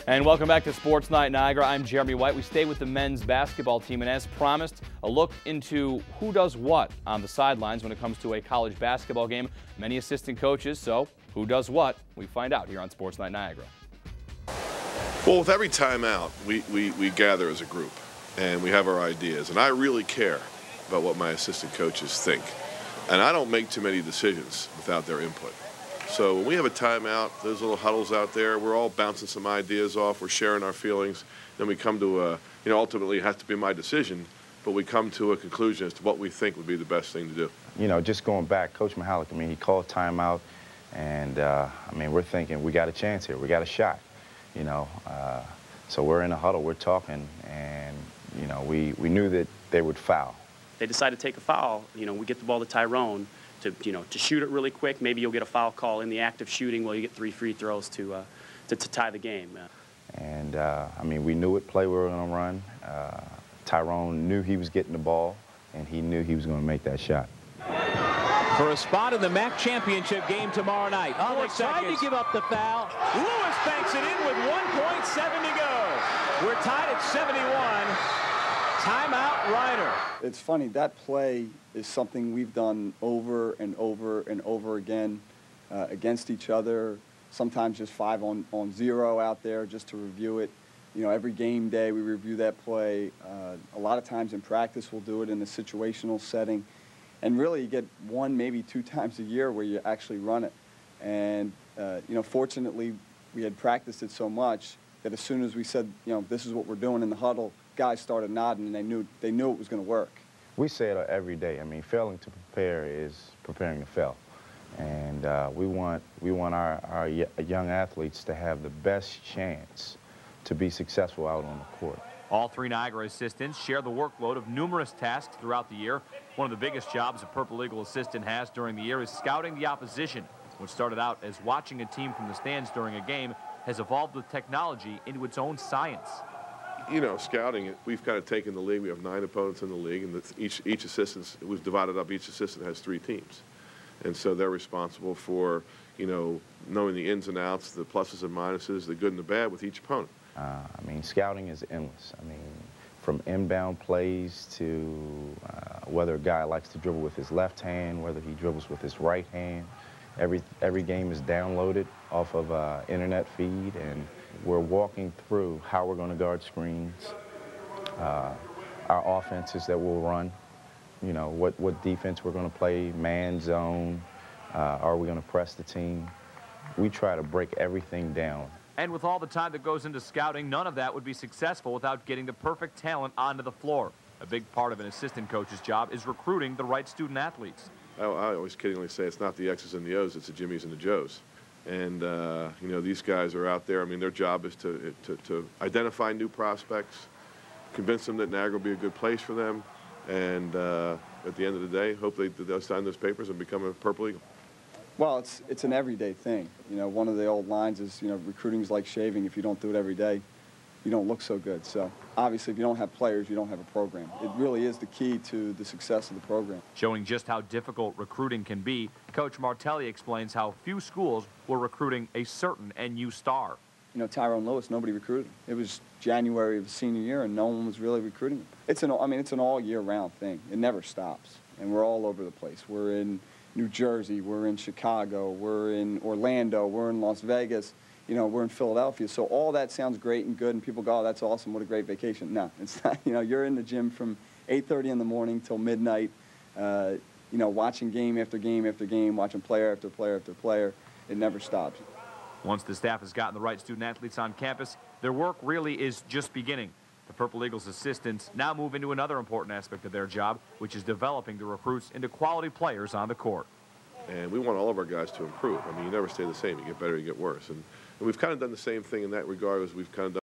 And welcome back to Sports Night Niagara. I'm Jeremy White. We stay with the men's basketball team, and as promised, a look into who does what on the sidelines when it comes to a college basketball game. Many assistant coaches, so who does what? We find out here on Sports Night Niagara. Well, with every timeout, we gather as a group, and we have our ideas, and I really care about what my assistant coaches think. And I don't make too many decisions without their input. So when we have a timeout, those little huddles out there, we're all bouncing some ideas off, we're sharing our feelings, then we come to ultimately it has to be my decision, but we come to a conclusion as to what we think would be the best thing to do. You know, just going back, Coach Mihalik, I mean, he called timeout, and, we're thinking we got a chance here, we got a shot, you know. So we're in a huddle, we're talking, and, you know, we knew that they would foul. They decide to take a foul, you know, we get the ball to Tyrone to shoot it really quick. Maybe you'll get a foul call in the act of shooting while you get 3 free throws to tie the game. And, we knew what play we were going to run. Tyrone knew he was getting the ball, and he knew he was going to make that shot. For a spot in the MAC championship game tomorrow night. Oh, they're trying to give up the foul. Lewis banks it in with 1.7 to go. We're tied at 71. Timeout, Ryder. It's funny, that play is something we've done over and over and over again against each other, sometimes just 5 on 0 out there just to review it. You know, every game day we review that play. A lot of times in practice we'll do it in a situational setting. And really you get 1, maybe 2 times a year where you actually run it. And, fortunately we had practiced it so much that as soon as we said, this is what we're doing in the huddle, guys started nodding and they knew it was going to work. We say it every day. I mean, failing to prepare is preparing to fail. And we want our young athletes to have the best chance to be successful out on the court. All 3 Niagara assistants share the workload of numerous tasks throughout the year. One of the biggest jobs a Purple Eagle assistant has during the year is scouting the opposition. What started out as watching a team from the stands during a game has evolved with technology into its own science. You know, scouting, we've kind of taken the league. We have 9 opponents in the league, and each assistant, we've divided up, each assistant has 3 teams. And so they're responsible for, knowing the ins and outs, the pluses and minuses, the good and the bad with each opponent. Scouting is endless. From inbound plays to whether a guy likes to dribble with his left hand, whether he dribbles with his right hand. Every game is downloaded off of internet feed, and we're walking through how we're going to guard screens, our offenses that we'll run, what defense we're going to play, man, zone, are we going to press the team. We try to break everything down. And with all the time that goes into scouting, none of that would be successful without getting the perfect talent onto the floor. A big part of an assistant coach's job is recruiting the right student athletes. I always kiddingly say it's not the X's and the O's, it's the Jimmys and the Joes. And, these guys are out there. Their job is to identify new prospects, convince them that Niagara will be a good place for them, and at the end of the day, hopefully they'll sign those papers and become a Purple Eagle. Well, it's an everyday thing. One of the old lines is, recruiting is like shaving. If you don't do it every day, you don't look so good. So obviously if you don't have players, you don't have a program. It really is the key to the success of the program. Showing just how difficult recruiting can be, Coach Martelli explains how few schools were recruiting a certain NU star. Tyrone Lewis, nobody recruited him. It was January of his senior year and no one was really recruiting him. It's an all year round thing. It never stops. And we're all over the place. We're in New Jersey, we're in Chicago, we're in Orlando, we're in Las Vegas. We're in Philadelphia, so all that sounds great and good, and people go, oh, that's awesome, what a great vacation. No, it's not. You're in the gym from 8:30 in the morning till midnight, watching game after game after game, watching player after player after player. It never stops. Once the staff has gotten the right student-athletes on campus, their work really is just beginning. The Purple Eagles assistants now move into another important aspect of their job, which is developing the recruits into quality players on the court. And we want all of our guys to improve. You never stay the same. You get better, you get worse. And we've kind of done the same thing in that regard as we've kind of done